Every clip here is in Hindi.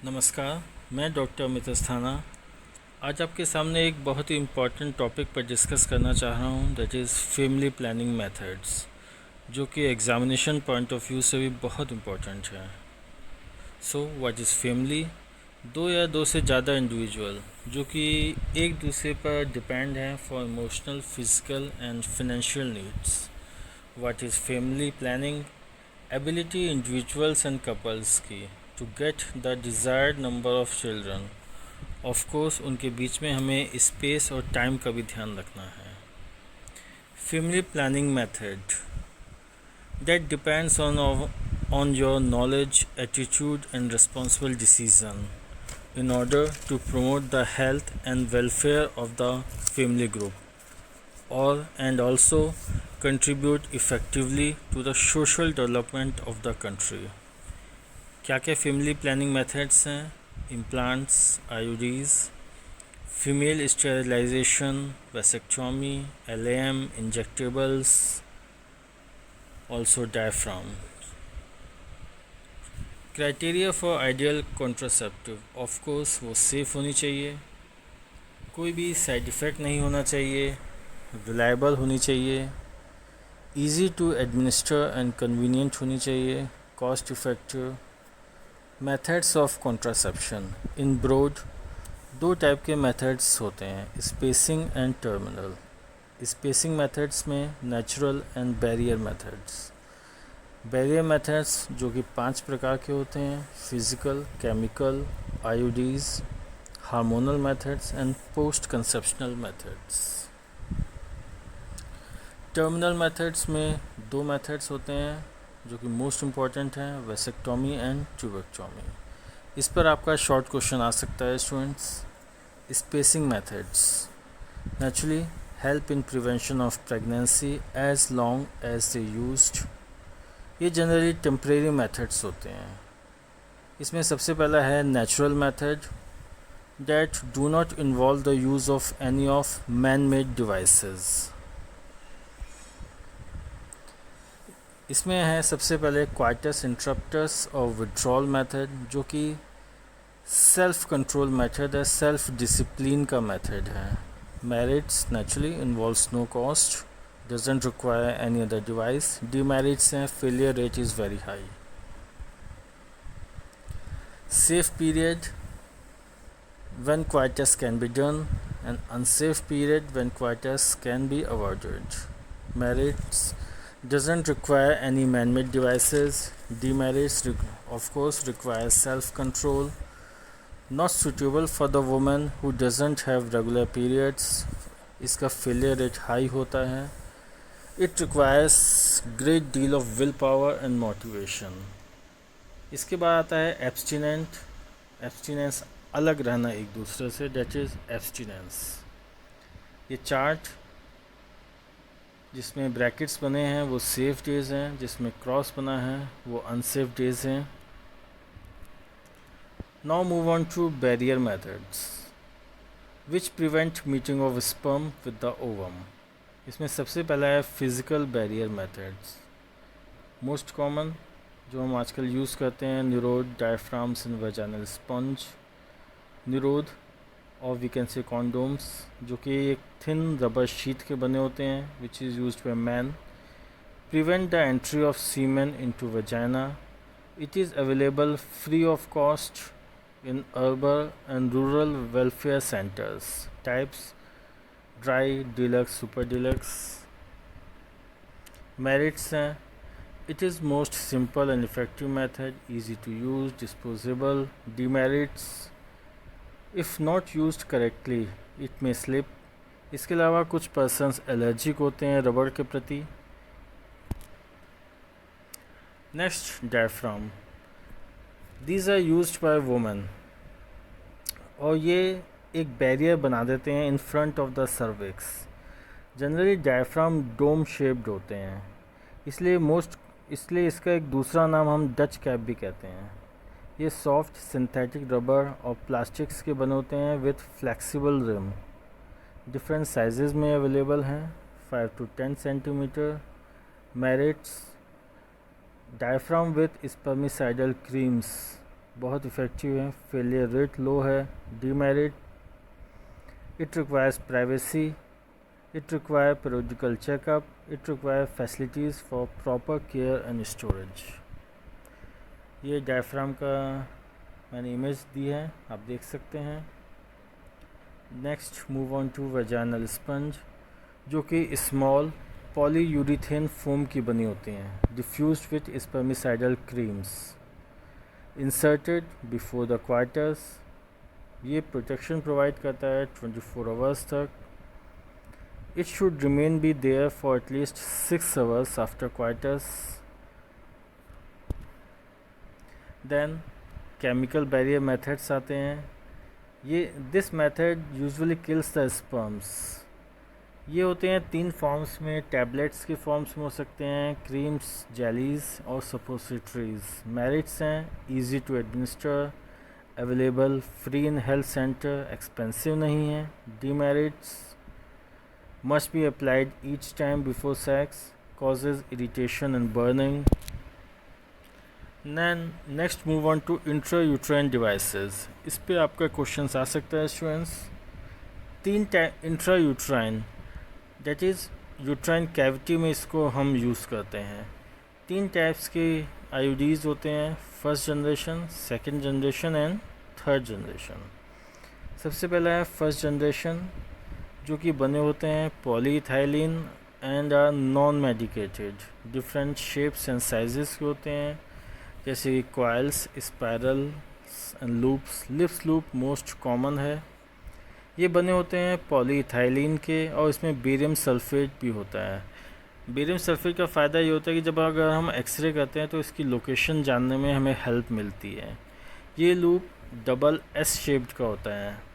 नमस्कार। मैं डॉक्टर अमित अस्थाना आज आपके सामने एक बहुत ही इम्पॉर्टेंट टॉपिक पर डिस्कस करना चाह रहा हूँ, that is family planning methods, जो कि एग्ज़ामिनेशन पॉइंट ऑफ व्यू से भी बहुत इम्पॉर्टेंट है। So what is family? दो या दो से ज़्यादा इंडिविजुअल जो कि एक दूसरे पर डिपेंड हैं for emotional, physical and financial needs. What is family planning? Ability individuals and couples की to get the desired number of children. Of course उनके बीच में हमें स्पेस और टाइम का भी ध्यान रखना है। Family planning method that depends on your knowledge, attitude and responsible decision in order to promote the health and welfare of the family group or and also contribute effectively to the social development of the country। क्या क्या फैमिली प्लानिंग मेथड्स हैं? Implants, IUDs, female sterilisation, vasectomy, LAM, injectables, also diaphragm. Criteria for ideal contraceptive, of course वो सेफ़ होनी चाहिए, कोई भी साइड इफ़ेक्ट नहीं होना चाहिए, रिलायबल होनी चाहिए, easy to administer and convenient होनी चाहिए, cost effective. Methods of contraception in broad दो टाइप के मेथड्स होते हैं, spacing and terminal. Spacing methods में natural and barrier methods. Barrier methods जो कि 5 प्रकार के होते हैं, physical, chemical, IUDs, hormonal methods and post conceptional methods. Terminal methods में 2 मेथड्स होते हैं जो कि मोस्ट इम्पॉर्टेंट हैं, वेसेक्टोमी एंड ट्यूबेक्टोमी। इस पर आपका शॉर्ट क्वेश्चन आ सकता है students. Spacing methods naturally help in prevention of pregnancy as long as they used. ये जनरली टेम्परेरी मेथड्स होते हैं। इसमें सबसे पहला है natural method that do not involve the use of any of man made devices. इसमें है सबसे पहले क्वाइटस इंटरप्टस और विड्रॉल मेथड, जो कि सेल्फ कंट्रोल मेथड है, सेल्फ डिसिप्लिन का मेथड है। Merits naturally involves no cost, doesn't require any other device। Demerits हैं, failure rate is very high। Safe period when coitus can be done and unsafe period when coitus can be avoided। Merits doesn't require any man-made devices। Demerits of course require self-control, not suitable for the woman who doesn't have regular periods। इसका failure rate high होता है। It requires great deal of willpower and motivation। इसके बाद आता है एब्सटिनेंट। एब्सटिनेंस अलग रहना एक दूसरे से, डेट इज़ एब्सटिनेंस। ये चार्ट जिसमें ब्रैकेट्स बने हैं वो सेफ डेज़ हैं, जिसमें क्रॉस बना है वो अनसेफ डेज़ हैं। Now move on to barrier methods which prevent meeting of sperm with the ovum. इसमें सबसे पहला है physical barrier methods. Most common जो हम आजकल यूज़ करते हैं, निरोध, डायफ्राम्स एंड वेजाइनल स्पंज। निरोध और वी कैन से कॉन्डोम्स, जो कि एक थिन रबर शीट के बने होते हैं, which is used by man. Prevent the entry of semen into vagina. It is available free of cost in urban and rural welfare centres. Types dry, deluxe, super deluxe. Merits हैं, it is most simple and effective method, easy to use, disposable. Demerits, if not used correctly it may slip. इसके अलावा कुछ पर्सन्स एलर्जिक होते हैं रबड़ के प्रति। Next, diaphragm. These are used by women और ये एक बैरियर बना देते हैं in front of the cervix. Generally diaphragm dome shaped होते हैं, इसलिए इसका एक दूसरा नाम हम डच कैप भी कहते हैं। ये सॉफ्ट सिंथेटिक रबर और प्लास्टिक्स के बने होते हैं with flexible rim. Different sizes में अवेलेबल हैं, 5 to 10 centimetre. Merits, diaphragm with spermicidal creams बहुत इफ़ेक्टिव है, फेलियर रेट लो है। Demerit, it requires privacy, it require periodical checkup, it require facilities for proper care and storage। ये डायफ्राम का मैंने इमेज दी है, आप देख सकते हैं। Next move on to vaginal sponge, जो कि स्मॉल पॉलीयूरिथेन फोम की बनी होती हैं, diffused with spermicidal creams, inserted before the quarters. ये प्रोटेक्शन प्रोवाइड करता है 24 आवर्स तक। It should remain be there for at least 6 hours after coitus। Then chemical barrier methods आते हैं। ये this method usually kills the sperms। ये होते हैं 3 फॉर्म्स में, टैबलेट्स के फॉर्म्स में हो सकते हैं, क्रीम्स, जेलीज और सपोजिटरीज। मेरिट्स हैं, easy to administer, available, free in health centre, expensive नहीं है। डीमेरिट्स, must be applied each time before sex, causes irritation and burning। Then next move on to intrauterine devices। इस पे आपका क्वेश्चन आ सकता है students. 3 type intrauterine, that is uterine cavity में इसको हम यूज़ करते हैं। 3 टाइप्स के आईयूडीज़ होते हैं, first generation, second generation and third generation. सबसे पहला है फर्स्ट जनरेशन, जो कि बने होते हैं polyethylene and are non medicated, different shapes and sizes के होते हैं, जैसे कि coils, spirals and loops. Lippes loop most common है। ये बने होते हैं पॉलीइथाइलिन के, और इसमें बेरियम सल्फेट भी होता है। बेरियम सल्फेट का फ़ायदा ये होता है कि जब अगर हम एक्सरे करते हैं तो इसकी लोकेशन जानने में हमें हेल्प मिलती है। ये लूप डबल एस शेप्ड का होता है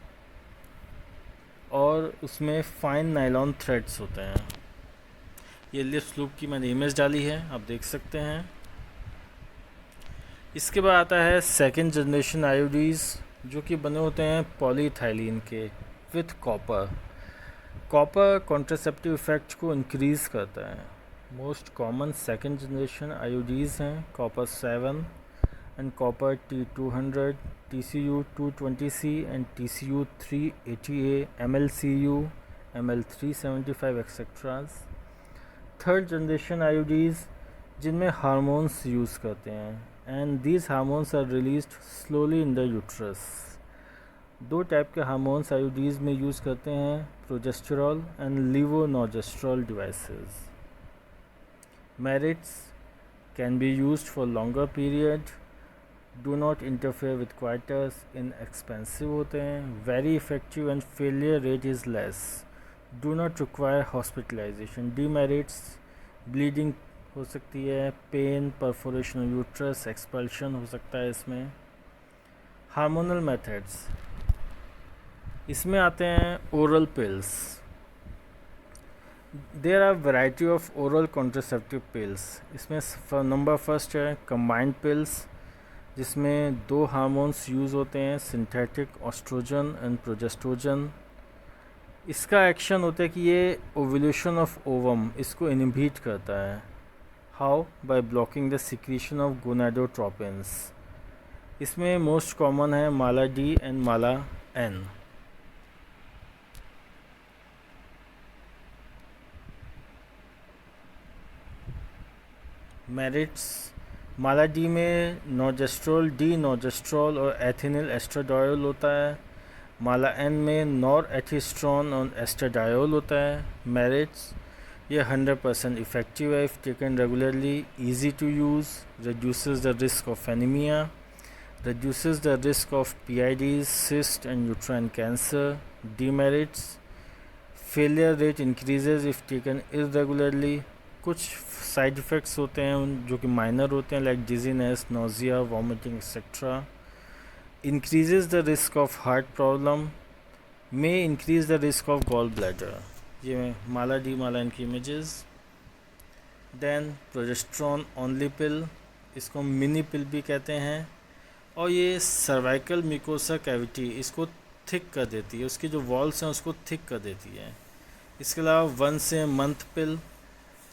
और उसमें फाइन नायलॉन थ्रेड्स होते हैं। ये लिप्स लूप की मैंने इमेज डाली है, आप देख सकते हैं। इसके बाद आता है सेकंड जनरेशन आईयूडीज़, जो कि बने होते हैं पॉलीइथाइलिन के with copper. Copper contraceptive effect को इंक्रीज़ करता है। मोस्ट कॉमन सेकंड जनरेशन आईयूडीज़ हैं copper 7 and copper T200, TCU 220C and TCU 380A, MLCU, ML375 etc। Third generation IUDs जिनमें हार्मोन्स यूज़ करते हैं, and these hormones are released slowly in the uterus. 2 type के हार्मोन्स आईयूडीज़ में यूज़ करते हैं, progesterone and levonorgestrel devices. Merits, can be used for longer period, do not interfere with quarters, inexpensive होते हैं, very effective and failure rate is less, do not require hospitalisation. Demerits, bleeding हो सकती है, पेन, परफोरेशन यूट्रस, एक्सपल्शन हो सकता है इसमें। हार्मोनल मेथड्स, इसमें आते हैं oral pills. There are variety of oral contraceptive pills. इसमें नंबर फर्स्ट है कंबाइंड पिल्स, जिसमें 2 हार्मोन्स यूज़ होते हैं, सिंथेटिक ऑस्ट्रोजन एंड प्रोजेस्ट्रोजन। इसका एक्शन होता है कि ये ओव्यूलेशन ऑफ ओवम इसको इनहिबिट करता है। How? By blocking the secretion of gonadotropins. इसमें मोस्ट कॉमन है Mala D and Mala N. Merits, Mala D में नॉर्जेस्ट्रोल, डी नॉर्जेस्ट्रोल और एथिनिल एस्ट्राडायोल होता है। माला एन में नॉर एथिस्ट्रॉन और एस्ट्राडायोल होता है। मेरिट्स, ये 100% इफेक्टिव है if taken regularly, easy to use, reduces the risk of anemia, reduces the risk of PIDs, cyst and uterine cancer. Demerits, failure rate increases if taken irregularly। कुछ साइड इफ़ेक्ट्स होते हैं जो कि माइनर होते हैं, like dizziness, nausea, vomiting etcetera. Increases the risk of heart problem, may increase the risk of gall bladder. ये माला डी माला इनकी images. Then progesterone only pill, इसको मिनी पिल भी कहते हैं, और ये सर्वाइकल म्यूकोसा कैविटी इसको थिक कर देती है, उसकी जो वॉल्स हैं उसको थिक कर देती है। इसके अलावा 1 मंथ पिल,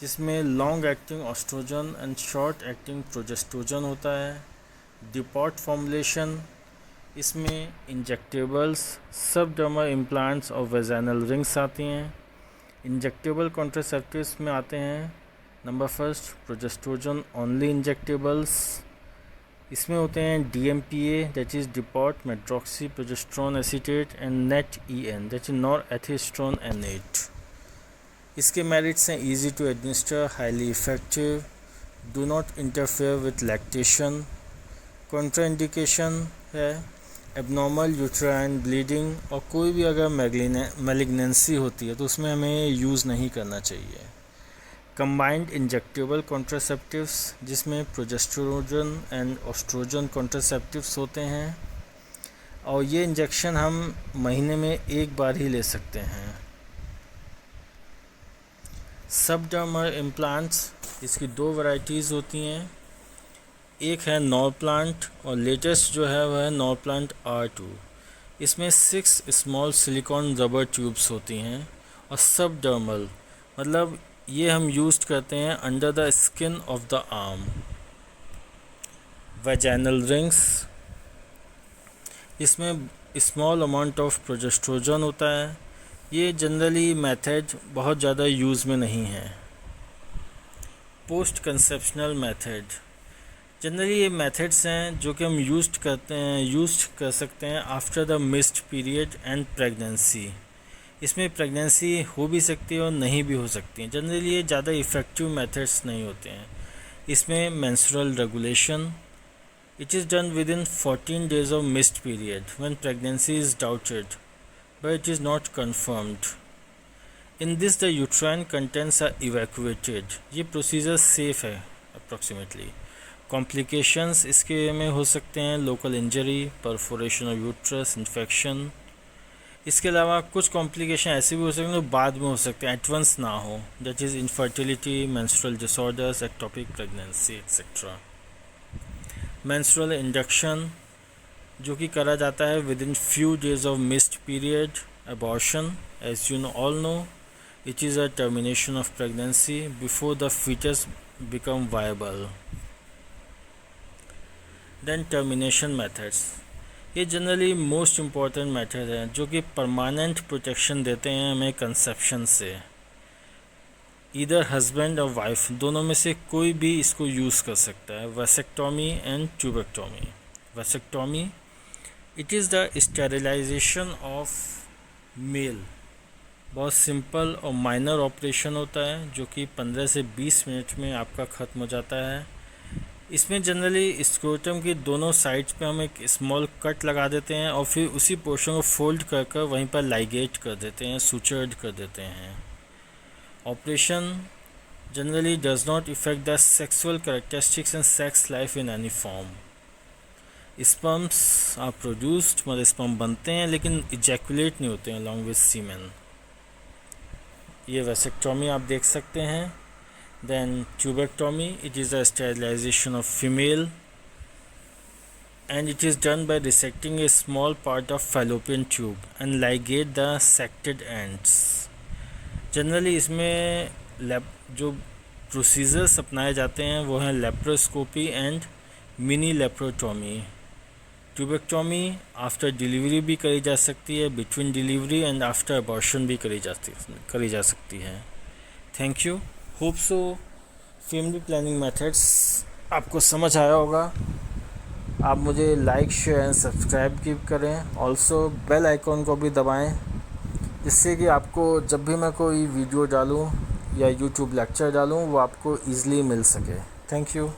जिसमें long acting oestrogen and short acting progestogen होता है। डिपॉट फॉर्मुलेशन, इसमें इंजेक्टेबल्स, सबडर्मल इम्प्लांट्स और वेजाइनल रिंग्स आती हैं। इंजेक्टेबल कॉन्ट्रासेप्टिव्स में आते हैं number first progestogen only injectables. इसमें होते हैं DMPA that is depot medroxyprogesterone acetate and NET-EN that is norethisterone enanthate. इसके मेरिट्स हैं easy to administer, highly effective, do not interfere with lactation. Contraindication है एबनॉर्मल यूट्राइन ब्लीडिंग, और कोई भी अगर मैलिग्नेंसी होती है तो उसमें हमें यूज़ नहीं करना चाहिए। कंबाइंड इंजेक्टेबल कॉन्ट्रासेप्टिव्स जिसमें प्रोजेस्टेरोन एंड एस्ट्रोजन कॉन्ट्रासेप्टिव्स होते हैं, और ये इंजेक्शन हम महीने में एक बार ही ले सकते हैं। सबडर्मल इम्प्लांट्स, इसकी दो वैरायटीज़ होती हैं, एक है नॉरप्लांट और लेटेस्ट जो है वह है नॉरप्लांट R2। इसमें 6 स्मॉल सिलिकॉन रबर ट्यूब्स होती हैं, और सबडर्मल मतलब ये हम यूज़ करते हैं under the skin of the arm. Vaginal rings, इसमें स्मॉल अमाउंट ऑफ प्रोजेस्ट्रोजन होता है। ये जनरली मेथड बहुत ज़्यादा यूज़ में नहीं है। पोस्ट कंसेप्शनल मेथड, जनरली ये मेथड्स हैं जो कि हम यूज़ कर सकते हैं after the missed period and pregnancy. इसमें प्रेगनेंसी हो भी सकती है और नहीं भी हो सकती है। जनरली ये ज़्यादा इफ़ेक्टिव मेथड्स नहीं होते हैं। इसमें menstrual regulation, it is done within 14 days of missed period when pregnancy is doubted but it is not confirmed. In this the uterine contents are evacuated. ये प्रोसीजर सेफ है अप्रॉक्सीमेटली। कॉम्प्लिकेशंस इसके में हो सकते हैं local injury, perforation of uterus, infection. इसके अलावा कुछ कॉम्प्लिकेशन ऐसे भी हो सकते हैं जो बाद में हो सकते हैं, एटवंस ना हो, that is infertility, menstrual disorders, ectopic pregnancy etcetera. Menstrual induction जो कि करा जाता है within few days of missed period. Abortion, as you all know, it is a termination of pregnancy before the foetus become viable. Then termination methods, ये जनरली मोस्ट इम्पॉर्टेंट मेथड है जो कि परमानेंट प्रोटेक्शन देते हैं हमें कंसेप्शन से। इधर हस्बैंड और वाइफ दोनों में से कोई भी इसको यूज़ कर सकता है। Vasectomy and tubectomy. Vasectomy, it is the sterilisation of male. बहुत सिंपल और माइनर ऑपरेशन होता है जो कि 15 से 20 मिनट में आपका ख़त्म हो जाता है। इसमें जनरली स्क्रोटम की दोनों साइड्स पे हम एक स्मॉल कट लगा देते हैं और फिर उसी पोर्शन को फोल्ड कर कर वहीं पर लाइगेट कर देते हैं, सुचर्ड कर देते हैं। Operation generally does not effect the sexual characteristics and sex life in any form. Sperms are produced, मतलब स्पर्म बनते हैं लेकिन इजैकुलेट नहीं होते हैं अलॉन्ग विद सीमेन। ये वैसेक्टोमी आप देख सकते हैं। Then tubectomy, it is a sterilization of female and it is done by resecting a small part of fallopian tube and ligate the sected ends. Generally इसमें जो प्रोसीजर्स अपनाए जाते हैं वो हैं laparoscopy and mini laparotomy. Tubectomy after delivery भी करी जा सकती है, between delivery and after abortion भी करी जा सकती है। Thank you. Hope so family planning methods आपको समझ आया होगा। आप मुझे लाइक, शेयर एंड सब्सक्राइब की करें। ऑल्सो बेल आइकॉन को भी दबाएं जिससे कि आपको जब भी मैं कोई वीडियो डालूं या यूट्यूब लेक्चर डालूं वो आपको ईज़िली मिल सके। Thank you.